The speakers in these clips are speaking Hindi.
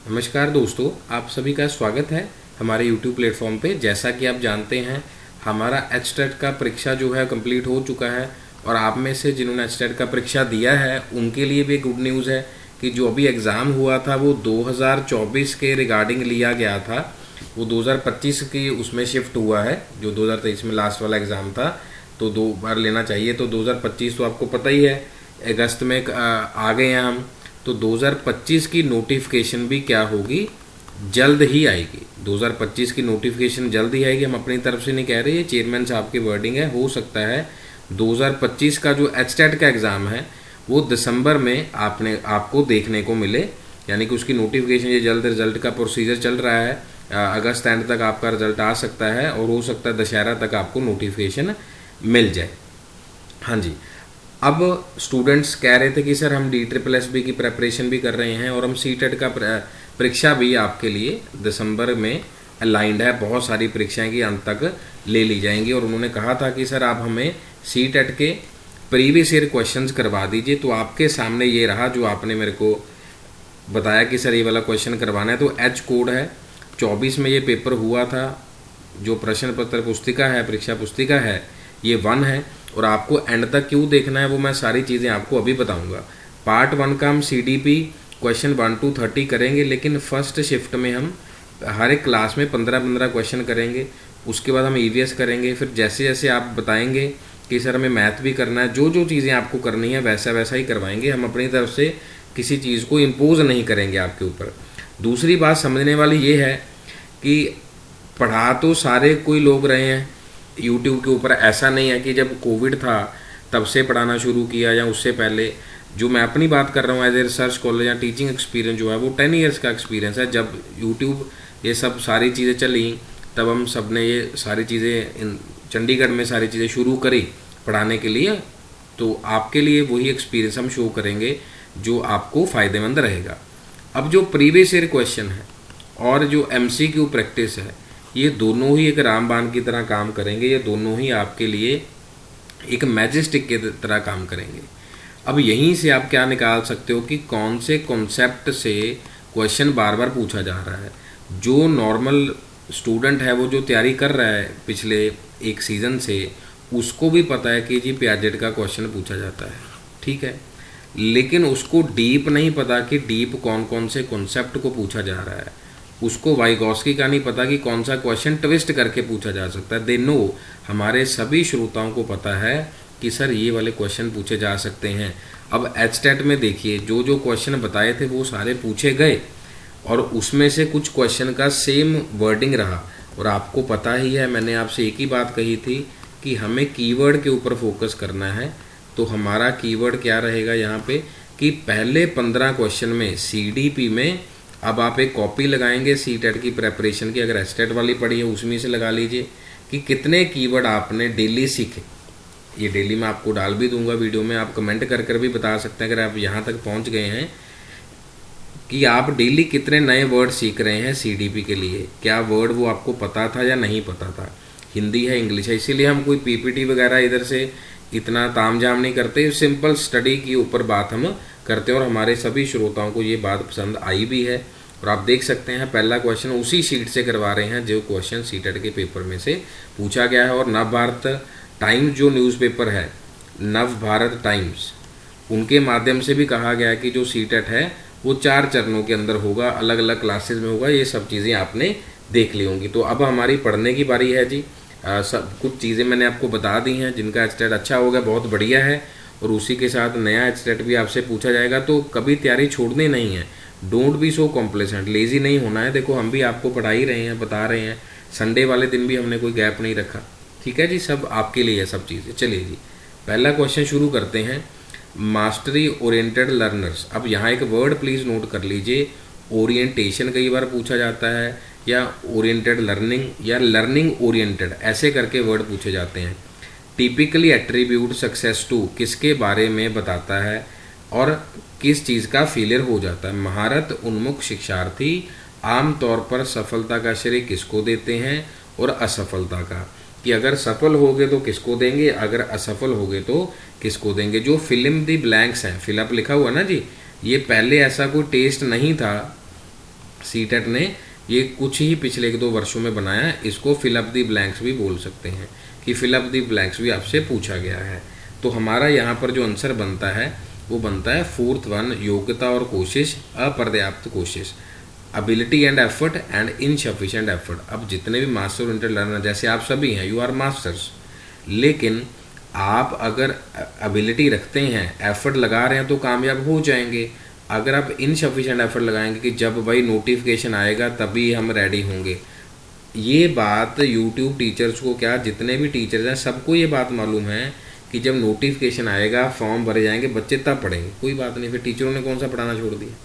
नमस्कार दोस्तों, आप सभी का स्वागत है हमारे YouTube प्लेटफॉर्म पे। जैसा कि आप जानते हैं, हमारा एचटेट का परीक्षा जो है कंप्लीट हो चुका है और आप में से जिन्होंने एचटेट का परीक्षा दिया है उनके लिए भी गुड न्यूज़ है कि जो अभी एग्ज़ाम हुआ था वो 2024 के रिगार्डिंग लिया गया था, वो 2025 की उसमें शिफ्ट हुआ है। जो 2023 में लास्ट वाला एग्ज़ाम था तो 2 बार लेना चाहिए, तो 2025 तो आपको पता ही है अगस्त में आ गए हैं हम। तो 2025 की नोटिफिकेशन भी क्या होगी, जल्द ही आएगी। 2025 की नोटिफिकेशन जल्द ही आएगी, हम अपनी तरफ से नहीं कह रहे, ये चेयरमैन साहब की वर्डिंग है। हो सकता है 2025 का जो एचटेट का एग्ज़ाम है वो दिसंबर में आपको देखने को मिले, यानी कि उसकी नोटिफिकेशन, ये जल्द रिजल्ट का प्रोसीजर चल रहा है। अगस्त एंड तक आपका रिजल्ट आ सकता है और हो सकता है दशहरा तक आपको नोटिफिकेशन मिल जाए। हाँ जी। अब स्टूडेंट्स कह रहे थे कि सर हम DSSB की प्रेपरेशन भी कर रहे हैं और हम सीटेट का परीक्षा भी आपके लिए दिसंबर में अलाइंड है। बहुत सारी परीक्षाएं की अंत तक ले ली जाएंगी और उन्होंने कहा था कि सर आप हमें सीटेट के प्रीवियस ईयर क्वेश्चंस करवा दीजिए। तो आपके सामने ये रहा जो आपने मेरे को बताया कि सर ये वाला क्वेश्चन करवाना है। तो एच कोड है, 24 में ये पेपर हुआ था। जो प्रश्न पत्र पुस्तिका है, परीक्षा पुस्तिका है, ये 1 है। और आपको एंड तक क्यों देखना है वो मैं सारी चीज़ें आपको अभी बताऊंगा। पार्ट 1 का हम CDP क्वेश्चन 1 to 30 करेंगे, लेकिन फर्स्ट शिफ्ट में हम हर एक क्लास में 15-15 क्वेश्चन करेंगे। उसके बाद हम EVS करेंगे। फिर जैसे जैसे आप बताएंगे कि सर हमें मैथ भी करना है, जो जो चीज़ें आपको करनी है वैसा वैसा ही करवाएंगे। हम अपनी तरफ से किसी चीज़ को इम्पोज नहीं करेंगे आपके ऊपर। दूसरी बात समझने वाली ये है कि पढ़ा तो सारे कोई लोग रहे हैं यूट्यूब के ऊपर। ऐसा नहीं है कि जब कोविड था तब से पढ़ाना शुरू किया या उससे पहले। जो मैं अपनी बात कर रहा हूँ एज ए रिसर्च स्कॉलर या टीचिंग एक्सपीरियंस जो है वो 10 ईयर्स का एक्सपीरियंस है। जब यूट्यूब ये सब सारी चीज़ें चली तब हम सब ने ये सारी चीज़ें चंडीगढ़ में सारी चीज़ें शुरू करी पढ़ाने के लिए। तो आपके लिए वही एक्सपीरियंस हम शो करेंगे जो आपको फ़ायदेमंद रहेगा। अब जो प्रीवियस ईयर क्वेश्चन है और जो MCQ प्रैक्टिस है, ये दोनों ही एक रामबाण की तरह काम करेंगे। ये दोनों ही आपके लिए एक मैजिस्टिक के तरह काम करेंगे। अब यहीं से आप क्या निकाल सकते हो कि कौन से कॉन्सेप्ट से क्वेश्चन बार बार पूछा जा रहा है। जो नॉर्मल स्टूडेंट है वो जो तैयारी कर रहा है पिछले एक सीज़न से, उसको भी पता है कि जी पियाजेट का क्वेश्चन पूछा जाता है, ठीक है। लेकिन उसको डीप नहीं पता कि डीप कौन कौन से कॉन्सेप्ट को पूछा जा रहा है। उसको वाइगॉस्की का नहीं पता कि कौन सा क्वेश्चन ट्विस्ट करके पूछा जा सकता है। दे नो, हमारे सभी श्रोताओं को पता है कि सर ये वाले क्वेश्चन पूछे जा सकते हैं। अब एचटेट में देखिए जो जो क्वेश्चन बताए थे वो सारे पूछे गए और उसमें से कुछ क्वेश्चन का सेम वर्डिंग रहा। और आपको पता ही है, मैंने आपसे एक ही बात कही थी कि हमें कीवर्ड के ऊपर फोकस करना है। तो हमारा कीवर्ड क्या रहेगा यहाँ पे कि पहले 15 क्वेश्चन में CDP में, अब आप एक कॉपी लगाएंगे सीटेट की प्रेपरेशन की, अगर एचटेट वाली पढ़ी है उसमें से लगा लीजिए कि कितने कीवर्ड आपने डेली सीखे। ये डेली मैं आपको डाल भी दूंगा वीडियो में, आप कमेंट कर कर भी बता सकते हैं अगर आप यहाँ तक पहुँच गए हैं कि आप डेली कितने नए वर्ड सीख रहे हैं CDP के लिए। क्या वर्ड वो आपको पता था या नहीं पता था, हिंदी है, इंग्लिश है। इसीलिए हम कोई PPT वगैरह इधर से इतना तामझाम नहीं करते, सिंपल स्टडी के ऊपर बात हम करते हैं और हमारे सभी श्रोताओं को ये बात पसंद आई भी है। और आप देख सकते हैं पहला क्वेश्चन उसी शीट से करवा रहे हैं जो क्वेश्चन सीटेट के पेपर में से पूछा गया है। और नवभारत टाइम्स जो न्यूज़पेपर है, नवभारत टाइम्स, उनके माध्यम से भी कहा गया है कि जो सीटेट है वो 4 चरणों के अंदर होगा, अलग अलग क्लासेस में होगा। ये सब चीज़ें आपने देख ली होंगी। तो अब हमारी पढ़ने की बारी है जी। सब कुछ चीज़ें मैंने आपको बता दी हैं। जिनका एचटेट अच्छा होगा बहुत बढ़िया है, और उसी के साथ नया एचटेट भी आपसे पूछा जाएगा। तो कभी तैयारी छोड़नी नहीं है। Don't be so complacent, lazy नहीं होना है। देखो हम भी आपको पढ़ा ही रहे हैं, बता रहे हैं। संडे वाले दिन भी हमने कोई गैप नहीं रखा, ठीक है जी। सब आपके लिए है सब चीज़ें। चलिए जी, पहला क्वेश्चन शुरू करते हैं। Mastery oriented learners. अब यहाँ एक वर्ड प्लीज़ नोट कर लीजिए, ओरिएंटेशन कई बार पूछा जाता है, या ओरिएंटेड लर्निंग, या लर्निंग ओरिएंटेड, ऐसे करके वर्ड पूछे जाते हैं। टिपिकली एट्रीब्यूट सक्सेस टू, किसके बारे में बताता है और किस चीज़ का फेलियर हो जाता है। महारत उन्मुख शिक्षार्थी आमतौर पर सफलता का श्रेय किसको देते हैं और असफलता का, कि अगर सफल हो गए तो किसको देंगे, अगर असफल हो गए तो किसको देंगे। जो फिल्म दी ब्लैंक्स हैं, फिलअप लिखा हुआ ना जी, ये पहले ऐसा कोई टेस्ट नहीं था सीटेट ने ये कुछ ही पिछले 1-2 वर्षों में बनाया है। इसको फिल अप दी ब्लैंक्स भी बोल सकते हैं कि फिल अप दी ब्लैंक्स भी आपसे पूछा गया है। तो हमारा यहाँ पर जो आंसर बनता है वो बनता है 4th वन, योग्यता और कोशिश, अपर्याप्त कोशिश, ability and effort and insufficient effort. अब जितने भी मास्टर ओरिएंटेड लर्नर जैसे आप सभी हैं, यू आर मास्टर्स, लेकिन आप अगर एबिलिटी रखते हैं, एफर्ट लगा रहे हैं तो कामयाब हो जाएंगे। अगर आप इनसफिशिएंट एफर्ट लगाएंगे कि जब भाई नोटिफिकेशन आएगा तभी हम रेडी होंगे, ये बात यूट्यूब टीचर्स को क्या, जितने भी टीचर्स हैं सबको ये बात मालूम है कि जब नोटिफिकेशन आएगा, फॉर्म भरे जाएंगे, बच्चे तब पढ़ेंगे। कोई बात नहीं, फिर टीचरों ने कौन सा पढ़ाना छोड़ दिया,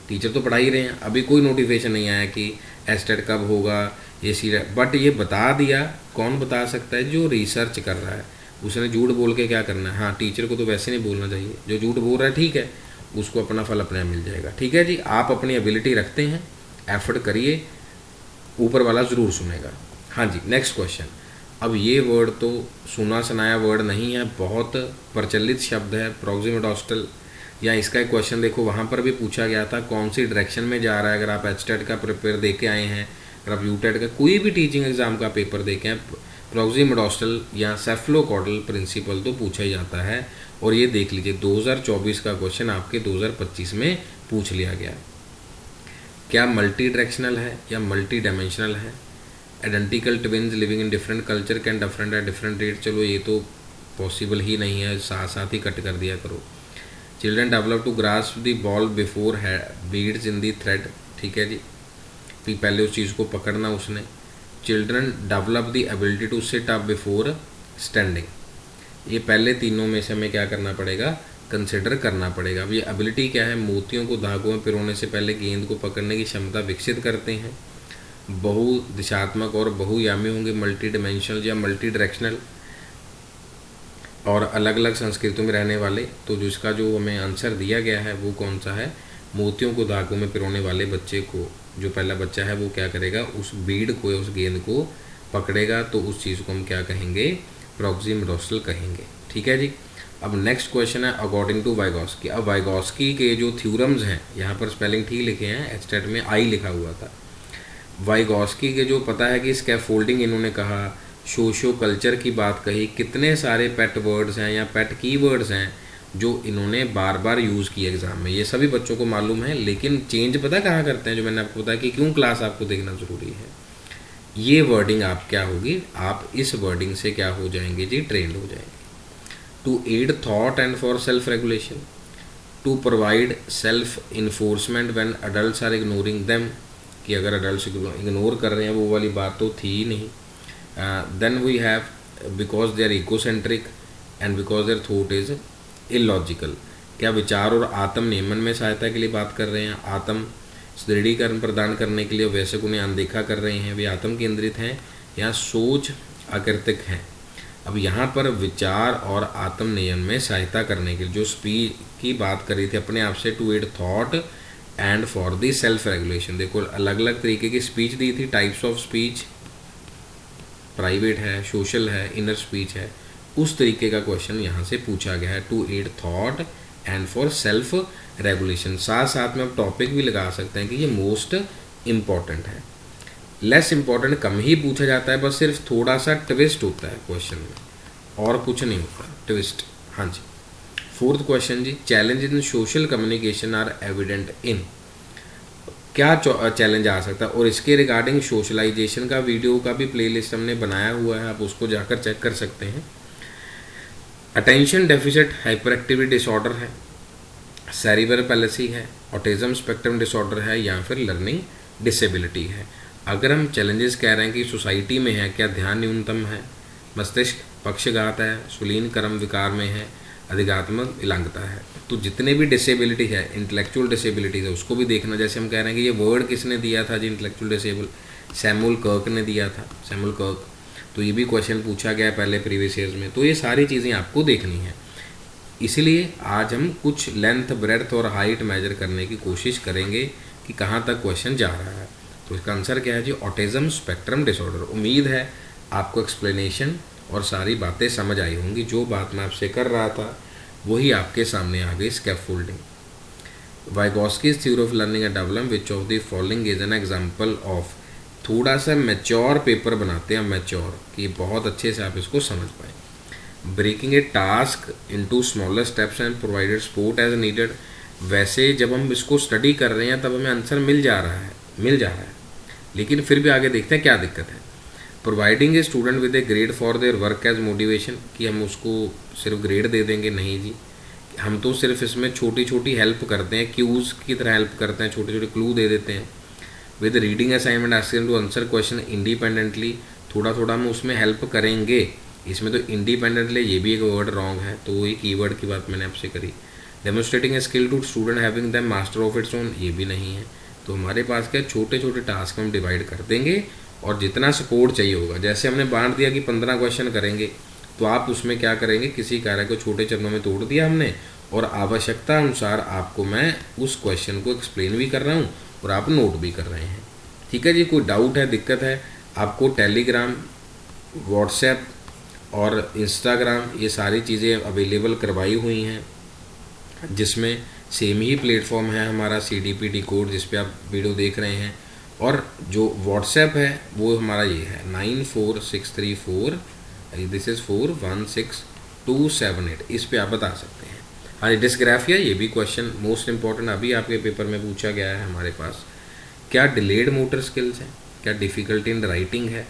टीचर तो पढ़ा ही रहे हैं। अभी कोई नोटिफिकेशन नहीं आया कि एस्टेट कब होगा, ये सीट, बट ये बता दिया। कौन बता सकता है? जो रिसर्च कर रहा है। उसने झूठ बोल के क्या करना है? हाँ, टीचर को तो वैसे नहीं बोलना चाहिए। जो झूठ बोल रहा है ठीक है, उसको अपना फल अपने आप मिल जाएगा। ठीक है जी, आप अपनी एबिलिटी रखते हैं, एफर्ट करिए, ऊपर वाला ज़रूर सुनेगा। हाँ जी, नेक्स्ट क्वेश्चन। अब ये वर्ड तो सुना सुनाया वर्ड नहीं है, बहुत प्रचलित शब्द है, प्रॉक्सिमेटोस्टल। या इसका एक क्वेश्चन देखो, वहाँ पर भी पूछा गया था कौन सी डायरेक्शन में जा रहा है। अगर आप एचटेट का प्रिपेयर दे के आए हैं, अगर आप यूटेट का कोई भी टीचिंग एग्जाम का पेपर दे के आए, प्रॉक्सिमेटोस्टल या सेफलोकॉर्डल प्रिंसिपल तो पूछा ही जाता है। और ये देख लीजिए 2024 का क्वेश्चन आपके 2025 में पूछ लिया गया। क्या मल्टी डायरेक्शनल है या मल्टी डायमेंशनल है? Identical twins living in different culture can different at different rate. चलो ये तो पॉसिबल ही नहीं है, साथ साथ ही कट कर दिया करो। Children develop to grasp the ball before beads in the thread. ठीक है जी, फिर पहले उस चीज़ को पकड़ना उसने। Children develop the ability to sit up before standing. ये पहले तीनों में से हमें क्या करना पड़ेगा? कंसिडर करना पड़ेगा। अब ये एबिलिटी क्या है? मोतियों को धागों में पिरोने से पहले गेंद को पकड़ने की क्षमता विकसित करते हैं। बहुदिशात्मक और बहुयामी होंगे, मल्टी डिमेंशनल या मल्टी डायरेक्शनल, और अलग अलग संस्कृतियों में रहने वाले। तो जो इसका जो हमें आंसर दिया गया है वो कौन सा है? मोतियों को धागों में पिरोने वाले बच्चे को, जो पहला बच्चा है वो क्या करेगा? उस बीड को, उस गेंद को पकड़ेगा। तो उस चीज़ को हम क्या कहेंगे? प्रॉक्सिमेटोस्टल कहेंगे। ठीक है जी। अब नेक्स्ट क्वेश्चन है अकॉर्डिंग टू वाइगॉस्की। अब वाइगॉस्की के जो थ्योरम्स हैं, यहाँ पर स्पेलिंग ठीक लिखे हैं, एचटेट में आई लिखा हुआ था। वाइगॉस्की के जो पता है कि स्कैफोल्डिंग इन्होंने कहा, सोशो कल्चर की बात कही, कितने सारे पेट वर्ड्स हैं या पेट कीवर्ड्स हैं जो इन्होंने बार बार यूज़ किए एग्जाम में। ये सभी बच्चों को मालूम है, लेकिन चेंज पता कहाँ करते हैं? जो मैंने आपको बताया कि क्यों क्लास आपको देखना ज़रूरी है। ये वर्डिंग आप क्या होगी? आप इस वर्डिंग से क्या हो जाएंगे जी? ट्रेंड हो जाएंगे। To aid thought and for self regulation, to provide self enforcement when adults are ignoring them, कि अगर अडल्ट्स इग्नोर कर रहे हैं वो वाली बात तो थी ही नहीं। Then we have because they are egocentric and because their thought is illogical. क्या विचार और आत्म नियमन में सहायता के लिए बात कर रहे हैं, आत्म दृढ़ीकरण प्रदान करने के लिए वैसे उन्हें अनदेखा कर रहे हैं, वे आत्म केंद्रित हैं या सोच आकृतिक हैं। अब यहाँ पर विचार और आत्म नियमन में सहायता करने के लिए जो स्पीच की बात करी थी अपने आप से, to aid thought and for the self regulation. देखो अलग अलग तरीके की स्पीच दी थी, टाइप्स ऑफ स्पीच, प्राइवेट है, सोशल है, इनर स्पीच है। उस तरीके का क्वेश्चन यहाँ से पूछा गया है, to aid thought and for self regulation. साथ साथ में आप टॉपिक भी लगा सकते हैं कि ये मोस्ट इम्पॉर्टेंट है। लेस इम्पॉर्टेंट कम ही पूछा जाता है, बस सिर्फ थोड़ा सा ट्विस्ट होता है क्वेश्चन में, और कुछ नहीं होता, ट्विस्ट। हाँ जी। 4th क्वेश्चन जी, challenge in social communication are evident in. क्या चैलेंज आ सकता है? और इसके रिगार्डिंग सोशलाइजेशन का वीडियो का भी प्लेलिस्ट हमने बनाया हुआ है, आप उसको जाकर चेक कर सकते हैं। Attention deficit hyper activity disorder है, सेरिब्रल पैलेसी है, ऑटिज्म स्पेक्ट्रम डिसऑर्डर है, या फिर लर्निंग डिसेबिलिटी है। अगर हम चैलेंजेस कह रहे हैं कि सोसाइटी में है, क्या ध्यान न्यूनतम है, मस्तिष्क पक्षघात है, सुलीन कर्म विकार में है, अधिकात्मक विकलांगता है। तो जितने भी डिसेबिलिटी है, इंटेलेक्चुअल डिसेबिलिटीज है, उसको भी देखना। जैसे हम कह रहे हैं कि ये वर्ड किसने दिया था जी इंटेलेक्चुअल डिसेबल? सैमुअल कर्क ने दिया था, सैमुअल कर्क। तो ये भी क्वेश्चन पूछा गया पहले प्रीवियस ईयर्स में। तो ये सारी चीज़ें आपको देखनी है, इसलिए आज हम कुछ लेंथ, ब्रेड्थ और हाइट मेजर करने की कोशिश करेंगे कि कहाँ तक क्वेश्चन जा रहा है। तो इसका आंसर क्या है जी? Autism spectrum disorder. उम्मीद है आपको एक्सप्लेनेशन और सारी बातें समझ आई होंगी। जो बात मैं आपसे कर रहा था वही आपके सामने आ गई, scaffolding. Vygotsky's theory of learning and development which of the following is an example of. थोड़ा सा मैच्योर पेपर बनाते हैं, मैच्योर, कि बहुत अच्छे से आप इसको समझ पाए। Breaking a task into smaller steps and provided support as needed. वैसे जब हम इसको स्टडी कर रहे हैं तब हमें आंसर मिल जा रहा है, लेकिन फिर भी आगे देखते हैं क्या दिक्कत है। Providing a student with a grade for their work as motivation, कि हम उसको सिर्फ ग्रेड दे देंगे, नहीं जी, हम तो सिर्फ इसमें छोटी छोटी हेल्प करते हैं, क्यूज़ की तरह हेल्प करते हैं, छोटे छोटे क्लू दे देते हैं। With reading assignment asking to answer question independently, थोड़ा थोड़ा हम उसमें हेल्प करेंगे। इसमें तो इंडिपेंडेंटली ये भी एक वर्ड रॉन्ग है, तो वही कीवर्ड की बात मैंने आपसे करी। Demonstrating a skill to student having them master of its own, ये भी नहीं है। तो हमारे पास क्या, छोटे छोटे टास्क हम डिवाइड कर देंगे और जितना सपोर्ट चाहिए होगा, जैसे हमने बांट दिया कि 15 क्वेश्चन करेंगे, तो आप उसमें क्या करेंगे, किसी कार्य को छोटे चरणों में तोड़ दिया हमने और आवश्यकता अनुसार आपको मैं उस क्वेश्चन को एक्सप्लेन भी कर रहा हूँ और आप नोट भी कर रहे हैं। ठीक है जी। कोई डाउट है, दिक्कत है, आपको टेलीग्राम, व्हाट्सएप और इंस्टाग्राम ये सारी चीज़ें अवेलेबल करवाई हुई हैं, जिसमें सेम ही प्लेटफॉर्म है हमारा CDP डिकोड, जिस पे आप वीडियो देख रहे हैं। और जो व्हाट्सएप है वो हमारा ये है 94634, दिस इज़ 416278, इस पे आप बता सकते हैं। हाँ जी, डिस्ग्राफिया, ये भी क्वेश्चन मोस्ट इंपॉर्टेंट अभी आपके पेपर में पूछा गया है हमारे पास। क्या डिलेड मोटर स्किल्स हैं, क्या डिफ़िकल्टी इन राइटिंग है,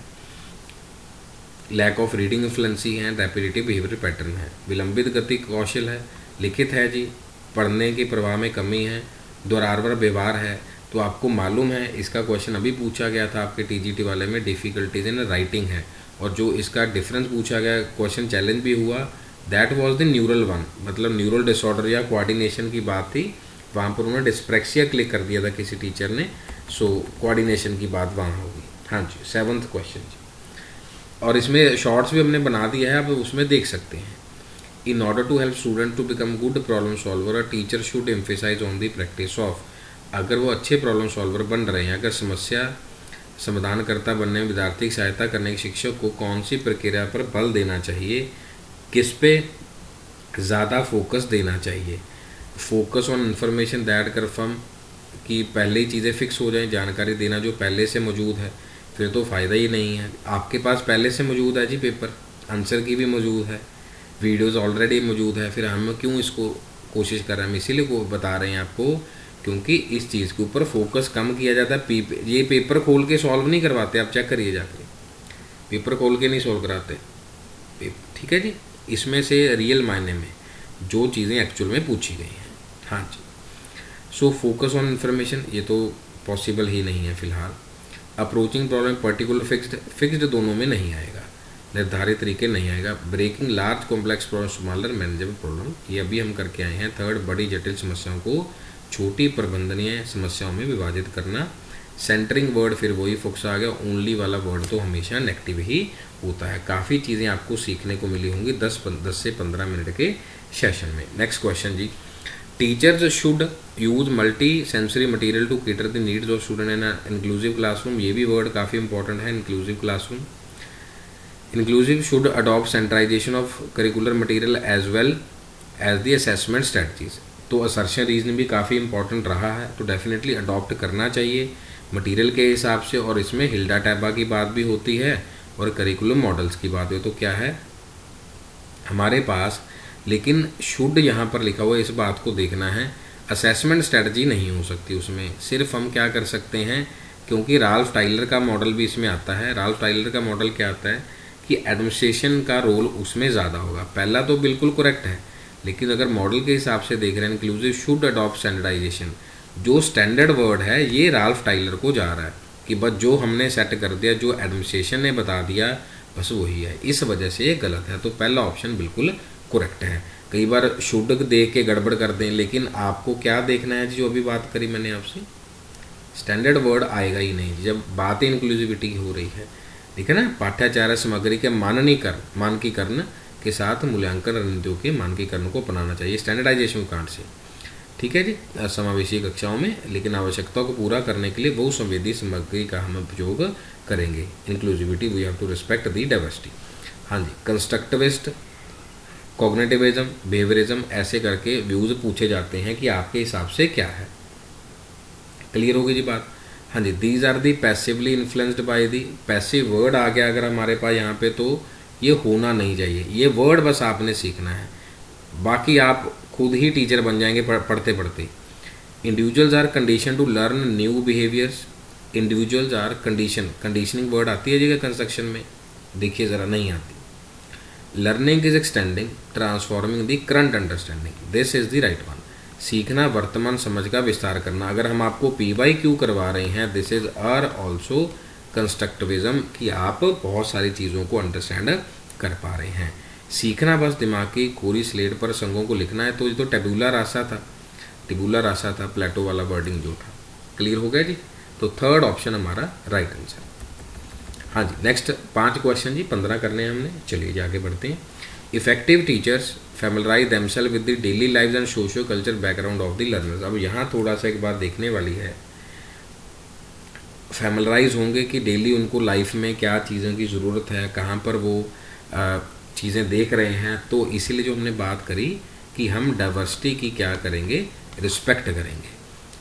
लैक ऑफ रीडिंग इन्फ्लुएंसी है, रैपिडिटी बिहेवियर पैटर्न है, विलंबित गति कौशल है, लिखित है जी, पढ़ने के प्रवाह में कमी है, दोहरावर व्यवहार है। तो आपको मालूम है इसका क्वेश्चन अभी पूछा गया था आपके TGT वाले में, डिफ़िकल्टीज इन राइटिंग है, और जो इसका डिफरेंस पूछा गया, क्वेश्चन चैलेंज भी हुआ, that was the neural one, मतलब न्यूरल डिसऑर्डर या कोऑर्डिनेशन की बात थी। वहाँ पर उन्होंने डिस्प्रेक्सिया क्लिक कर दिया था किसी टीचर ने, सो कोऑर्डिनेशन की बात वहाँ होगी। हाँ जी, 7th क्वेश्चन जी, और इसमें शॉर्ट्स भी हमने बना दिया है, आप उसमें देख सकते हैं। In order to help student to become good problem solver, a teacher should emphasise on the practice of. अगर वो अच्छे प्रॉब्लम सॉल्वर बन रहे हैं, अगर समस्या समाधानकर्ता बनने में विद्यार्थी की सहायता करने के शिक्षक को कौन सी प्रक्रिया पर बल देना चाहिए, किस पे ज़्यादा फोकस देना चाहिए। Focus on information that confirm, कि पहले ही चीज़ें फिक्स हो जाएं, जानकारी देना जो पहले से मौजूद है, फिर तो फ़ायदा ही नहीं है। आपके पास पहले से मौजूद है जी पेपर, आंसर की भी मौजूद है, वीडियोस ऑलरेडी मौजूद है, फिर हम क्यों इसको कोशिश कर रहे हैं, हम इसीलिए को बता रहे हैं आपको, क्योंकि इस चीज़ के ऊपर फोकस कम किया जाता है। ये पेपर खोल के सॉल्व नहीं करवाते, आप चेक करिए जाकर, पेपर खोल के नहीं सॉल्व कराते, ठीक है जी। इसमें से रियल मायने में जो चीज़ें एक्चुअल में पूछी गई हैं। हाँ जी, सो फोकस ऑन इन्फॉर्मेशन ये तो पॉसिबल ही नहीं है फिलहाल। अप्रोचिंग प्रॉब्लम पर्टिकुलर फिक्स्ड दोनों में नहीं आएगा, निर्धारित तरीके नहीं आएगा। Breaking large complex problem smaller manageable problem, ये अभी हम करके आए हैं। 3rd, बड़ी जटिल समस्याओं को छोटी प्रबंधनीय समस्याओं में विभाजित करना। सेंटरिंग वर्ड, फिर वही फोकस आ गया, ओनली वाला वर्ड तो हमेशा नेगेटिव ही होता है। काफ़ी चीज़ें आपको सीखने को मिली होंगी 10 से 15 मिनट के सेशन में। नेक्स्ट क्वेश्चन जी, teachers should use multi sensory material to cater the needs of student in inclusive classroom. ये भी वर्ड काफ़ी इंपॉर्टेंट है, inclusive classroom. Inclusive should adopt centralisation of curricular material as well as the assessment strategies. तो असर्शन रीजन भी काफ़ी इंपॉर्टेंट रहा है, तो डेफिनेटली अडॉप्ट करना चाहिए मटेरियल के हिसाब से। और इसमें हिल्डा टैबा की बात भी होती है और करिकुलम मॉडल्स की बात है। तो क्या है हमारे पास, लेकिन शुड यहाँ पर लिखा हुआ है, इस बात को देखना है। असेसमेंट स्ट्रेटजी नहीं हो सकती उसमें, सिर्फ हम क्या कर सकते हैं, क्योंकि राल्फ टाइलर का मॉडल भी इसमें आता है। राल्फ टाइलर का मॉडल क्या आता है कि एडमिनिस्ट्रेशन का रोल उसमें ज़्यादा होगा। पहला तो बिल्कुल करेक्ट है, लेकिन अगर मॉडल के हिसाब से देख रहे हैं, इंक्लूसिव शुड अडॉप्ट स्टैंडर्डाइजेशन, जो स्टैंडर्ड वर्ड है ये राल्फ टाइलर को जा रहा है कि बस जो हमने सेट कर दिया, जो एडमिनिस्ट्रेशन ने बता दिया, बस वही है। इस वजह से ये गलत है। तो पहला ऑप्शन बिल्कुल करेक्ट है। कई बार शुड दे के गड़बड़ कर दें, लेकिन आपको क्या देखना है, जो अभी बात करी मैंने आपसे, स्टैंडर्ड वर्ड आएगा ही नहीं जब बात इंक्लूसिविटी की हो रही है। ठीक है ना। पाठ्याचार्य सामग्री के मानकीकरण के साथ मूल्यांकन रणनीतियों के मानकीकरण को अपनाना चाहिए स्टैंडर्डाइजेशन कांड से। ठीक है जी, समावेशी कक्षाओं में, लेकिन आवश्यकताओं को पूरा करने के लिए बहुसंवेदी सामग्री का हम उपयोग करेंगे। Inclusivity, we have to respect the diversity. हाँ जी, कंस्ट्रक्टिविस्ट कॉग्निटिविज्म, बिहेवियरिज्म, ऐसे करके व्यूज़ पूछे जाते हैं कि आपके हिसाब से क्या है। क्लियर होगी जी बात। हाँ जी, these are the passively influenced by the, passive word आ गया अगर हमारे पास यहाँ पे, तो ये होना नहीं चाहिए, ये वर्ड बस आपने सीखना है, बाकी आप खुद ही टीचर बन जाएंगे पढ़ते पढ़ते। Individuals are condition to learn new behaviours, individuals are conditioning word आती है जी कंस्ट्रक्शन में, देखिए ज़रा नहीं आती। Learning is extending transforming the current understanding, this is the right one. सीखना वर्तमान समझ का विस्तार करना, अगर हम आपको PYQ करवा रहे हैं, this is are also constructivism, कि आप बहुत सारी चीज़ों को अंडरस्टैंड कर पा रहे हैं। सीखना बस दिमाग की कोरी स्लेट पर संगों को लिखना है, तो ये तो टेबुला रासा था प्लेटो वाला वर्डिंग जो था। क्लियर हो गया जी। तो थर्ड ऑप्शन हमारा राइट आंसर। हाँ जी, नेक्स्ट 5 क्वेश्चन जी, 15 करने हैं हमने, चलिए जी आगे बढ़ते हैं। Effective teachers familiarise themselves with the daily lives and socio culture background of the learners. अब यहाँ थोड़ा सा एक बात देखने वाली है, फैमिलराइज होंगे कि डेली उनको लाइफ में क्या चीज़ों की ज़रूरत है, कहाँ पर वो चीज़ें देख रहे हैं, तो इसीलिए जो हमने बात करी कि हम डाइवर्सिटी की क्या करेंगे, रिस्पेक्ट करेंगे।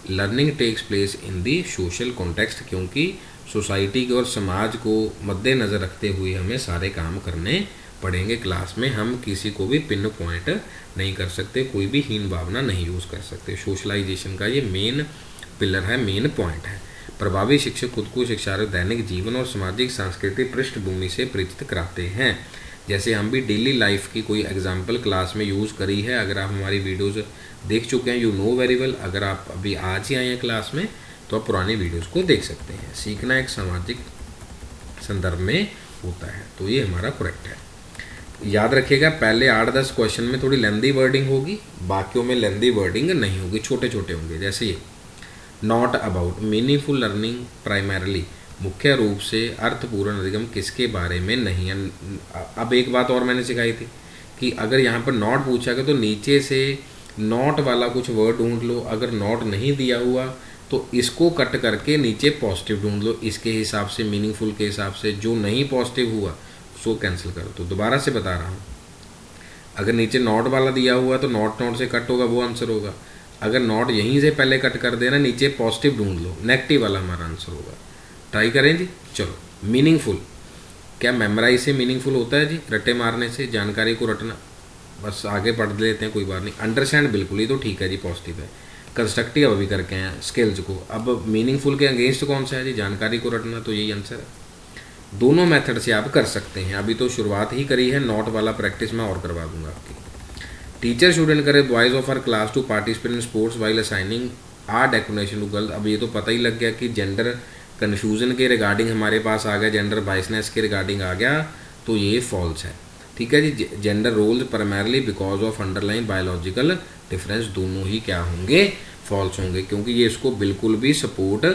Learning takes place in the social context, क्योंकि सोसाइटी को और समाज को मद्देनज़र रखते हुए हमें सारे काम करने पढ़ेंगे क्लास में, हम किसी को भी पिन पॉइंट नहीं कर सकते, कोई भी हीन भावना नहीं यूज़ कर सकते। सोशलाइजेशन का ये मेन पिलर है, मेन पॉइंट है। प्रभावी शिक्षक खुद को शिक्षार्थ दैनिक जीवन और सामाजिक सांस्कृतिक पृष्ठभूमि से परिचित कराते हैं। जैसे हम भी डेली लाइफ की कोई एग्जाम्पल क्लास में यूज़ करी है, अगर आप हमारी वीडियोज़ देख चुके हैं, यू नो वेरी वेल। अगर आप अभी आज ही आए हैं क्लास में, तो आप पुरानी वीडियोज़ को देख सकते हैं। सीखना एक सामाजिक संदर्भ में होता है, तो ये हमारा करेक्ट है। याद रखिएगा, पहले 8-10 क्वेश्चन में थोड़ी लेंदी वर्डिंग होगी, बाकियों में लेंदी वर्डिंग नहीं होगी, छोटे छोटे होंगे। जैसे ये not about, meaningful learning primarily, मुख्य रूप से अर्थपूर्ण अधिगम किसके बारे में नहीं है। अब एक बात और मैंने सिखाई थी कि अगर यहाँ पर नॉट पूछा गया तो नीचे से नॉट वाला कुछ वर्ड ढूंढ लो, अगर नॉट नहीं दिया हुआ तो इसको कट करके नीचे पॉजिटिव ढूंढ लो, इसके हिसाब से मीनिंगफुल के हिसाब से। जो नहीं पॉजिटिव हुआ उसको कैंसिल करो। तो दोबारा से बता रहा हूँ, अगर नीचे नॉट वाला दिया हुआ तो नॉट से कट होगा, वो आंसर होगा। अगर नॉट यहीं से पहले कट कर देना, नीचे पॉजिटिव ढूंढ लो, नेगेटिव वाला हमारा आंसर होगा। ट्राई करें जी। चलो, मीनिंगफुल, क्या मेमोराइज से मीनिंगफुल होता है जी? रट्टे मारने से, जानकारी को रटना, बस आगे पढ़ लेते हैं, कोई बात नहीं। अंडरस्टैंड बिल्कुल, ये तो ठीक है जी, पॉजिटिव है। कंस्ट्रक्टिव अभी करके हैं स्किल्स को, अब मीनिंगफुल के अगेंस्ट कौन सा है जी? जानकारी को रटना, तो यही आंसर है। दोनों मेथड से आप कर सकते हैं, अभी तो शुरुआत ही करी है, नॉट वाला प्रैक्टिस मैं और करवा दूंगा आपकी। Teacher should encourage boys of our class to participate in sports while assigning are definition to girls. अब ये तो पता ही लग गया कि जेंडर कन्फ्यूजन के रिगार्डिंग हमारे पास आ गया, जेंडर बाइसनेस के रिगार्डिंग आ गया, तो ये फॉल्स है। ठीक है जी। Gender roles primarily because of underline biological difference, दोनों ही क्या होंगे? फॉल्स होंगे, क्योंकि ये इसको बिल्कुल भी सपोर्ट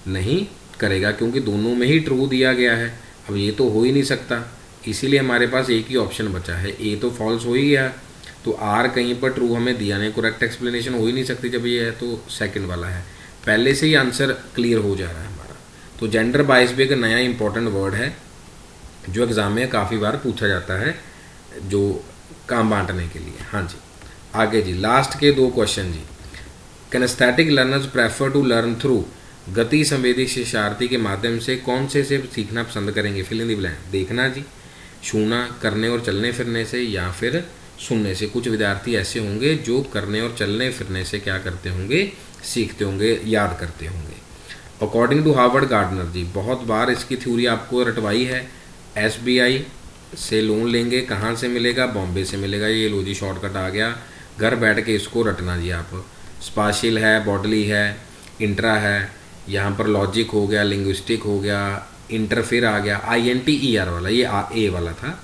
नहीं करेगा, क्योंकि दोनों में ही ट्रू दिया गया है। अब ये तो हो ही नहीं सकता, इसीलिए हमारे पास एक ही ऑप्शन बचा है। ए तो फॉल्स हो ही गया, तो आर कहीं पर ट्रू हमें दिया नहीं, करेक्ट एक्सप्लेनेशन हो ही नहीं सकती जब ये है, तो सेकंड वाला है। पहले से ही आंसर क्लियर हो जा रहा है हमारा। तो जेंडर बायस भी एक नया इंपॉर्टेंट वर्ड है जो एग्ज़ाम में काफ़ी बार पूछा जाता है, जो काम बांटने के लिए। हाँ जी, आगे जी, लास्ट के 2 क्वेश्चन जी। Kinesthetic learners prefer to learn through, गति संवेदी शिक्षार्थी के माध्यम से कौन से सीखना पसंद करेंगे? Fill in the blank. देखना जी, छूना, करने और चलने फिरने से, या फिर सुनने से। कुछ विद्यार्थी ऐसे होंगे जो करने और चलने फिरने से क्या करते होंगे? सीखते होंगे, याद करते होंगे। अकॉर्डिंग टू हार्वर्ड गार्डनर जी, बहुत बार इसकी थ्योरी आपको रटवाई है। SBI से लोन लेंगे, कहाँ से मिलेगा? बॉम्बे से मिलेगा। ये लो जी, शॉर्टकट आ गया, घर बैठ के इसको रटना जी आप। स्पाशियल है, बॉडली है, इंट्रा है, यहाँ पर लॉजिक हो गया, लिंग्विस्टिक हो गया, इंटरफेयर आ गया, INTER वाला, ये A वाला था,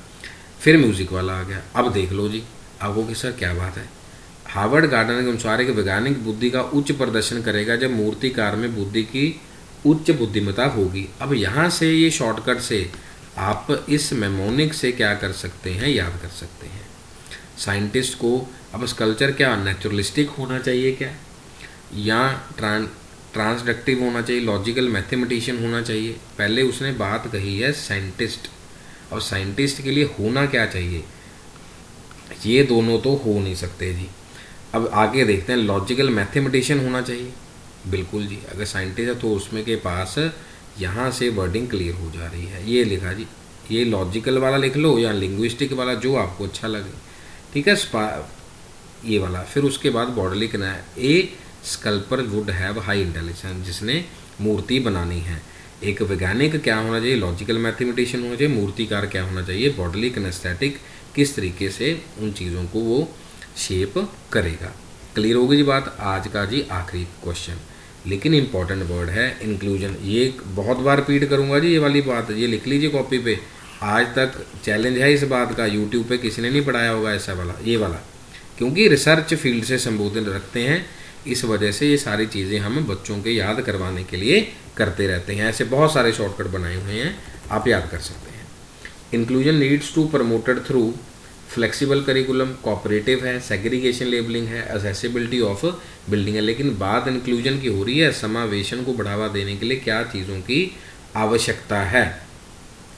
फिर म्यूज़िक वाला आ गया। अब देख लो जी, अब वो कि सर क्या बात है। हार्वर्ड गार्डनर के अनुसार एक वैज्ञानिक बुद्धि का उच्च प्रदर्शन करेगा जब मूर्तिकार में बुद्धि की उच्च बुद्धिमत्ता होगी। अब यहाँ से ये शॉर्टकट से आप इस मेमोनिक से क्या कर सकते हैं? याद कर सकते हैं। साइंटिस्ट को अब स्कल्पचर क्या नेचुरलिस्टिक होना चाहिए क्या, या ट्रांसडक्टिव होना चाहिए, लॉजिकल मैथमेटिशियन होना चाहिए? पहले उसने बात कही है साइंटिस्ट, और साइंटिस्ट के लिए होना क्या चाहिए? ये दोनों तो हो नहीं सकते जी। अब आगे देखते हैं, लॉजिकल मैथमेटिशियन होना चाहिए। बिल्कुल जी, अगर साइंटिस्ट है तो उसमें के पास यहाँ से वर्डिंग क्लियर हो जा रही है। ये लिखा जी, ये लॉजिकल वाला लिख लो या लिंग्विस्टिक वाला, जो आपको अच्छा लगे, ठीक है। ये वाला, फिर उसके बाद बॉर्डर लिखना है, ए sculptor would have high intelligence, जिसने मूर्ति बनानी है। एक वैज्ञानिक क्या होना चाहिए, लॉजिकल मैथमेटिशियन होना चाहिए। मूर्तिकार क्या होना चाहिए, बॉडली किनेस्थेटिक, किस तरीके से उन चीज़ों को वो शेप करेगा। क्लियर होगी जी बात। आज का जी आखिरी क्वेश्चन, लेकिन इंपॉर्टेंट वर्ड है इंक्लूजन। ये बहुत बार रिपीट करूंगा जी, ये वाली बात, ये लिख लीजिए कॉपी पे। आज तक चैलेंज है इस बात का, यूट्यूब पे किसी ने नहीं पढ़ाया होगा ऐसा वाला, ये वाला, क्योंकि रिसर्च फील्ड से संबोधित रखते हैं, इस वजह से ये सारी चीज़ें हम बच्चों के याद करवाने के लिए करते रहते हैं। ऐसे बहुत सारे शॉर्टकट बनाए हुए हैं, आप याद कर सकते हैं। Inclusion needs to promoted through flexible curriculum, cooperative है, सेग्रीगेशन लेबलिंग है, एसेसिबिलिटी ऑफ बिल्डिंग है। लेकिन बात इंक्लूजन की हो रही है, समावेशन को बढ़ावा देने के लिए क्या चीज़ों की आवश्यकता है।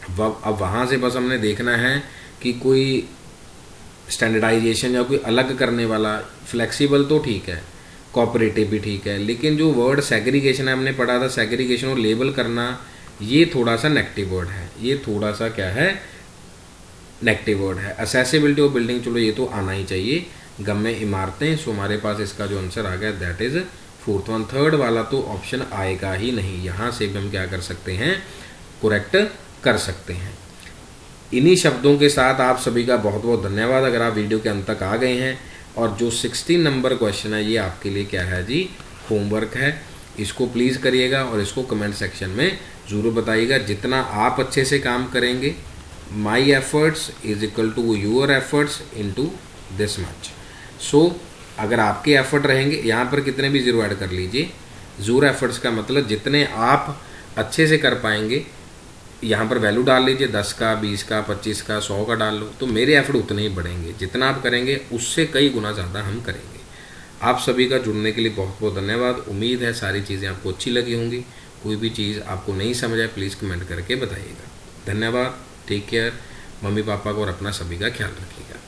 अब वहाँ से बस हमने देखना है कि कोई स्टैंडर्डाइजेशन या कोई अलग करने वाला, फ्लेक्सिबल तो ठीक है, कोऑपरेटिव भी ठीक है, लेकिन जो वर्ड सेग्रीगेशन है, हमने पढ़ा था सेग्रीगेशन और लेबल करना, ये थोड़ा सा नेगेटिव वर्ड है, ये थोड़ा सा क्या है, नेगेटिव वर्ड है। असेसिबिलिटी ऑफ बिल्डिंग, चलो ये तो आना ही चाहिए। गम्य इमारतें, सो हमारे पास इसका जो आंसर आ गया that is fourth one. Third वाला तो ऑप्शन आएगा ही नहीं, यहाँ से भी हम क्या कर सकते हैं, करेक्ट कर सकते हैं। इन्हीं शब्दों के साथ आप सभी का बहुत बहुत धन्यवाद अगर आप वीडियो के अंत तक आ गए हैं। और जो 16 नंबर क्वेश्चन है, ये आपके लिए क्या है जी, होमवर्क है। इसको प्लीज़ करिएगा और इसको कमेंट सेक्शन में ज़रूर बताइएगा। जितना आप अच्छे से काम करेंगे, my efforts is equal to your efforts into this much. So अगर आपके एफर्ट रहेंगे, यहाँ पर कितने भी ज़ीरो ऐड कर लीजिए, ज़ीरो एफर्ट्स का मतलब जितने आप अच्छे से कर पाएंगे, यहाँ पर वैल्यू डाल लीजिए, 10 का, 20 का, 25 का, 100 का डाल लो, तो मेरे एफर्ट उतने ही बढ़ेंगे। जितना आप करेंगे उससे कई गुना ज़्यादा हम करेंगे। आप सभी का जुड़ने के लिए बहुत बहुत धन्यवाद। उम्मीद है सारी चीज़ें आपको अच्छी लगी होंगी। कोई भी चीज़ आपको नहीं समझ आए प्लीज़ कमेंट करके बताइएगा। धन्यवाद, टेक केयर, मम्मी पापा को और अपना सभी का ख्याल रखिएगा।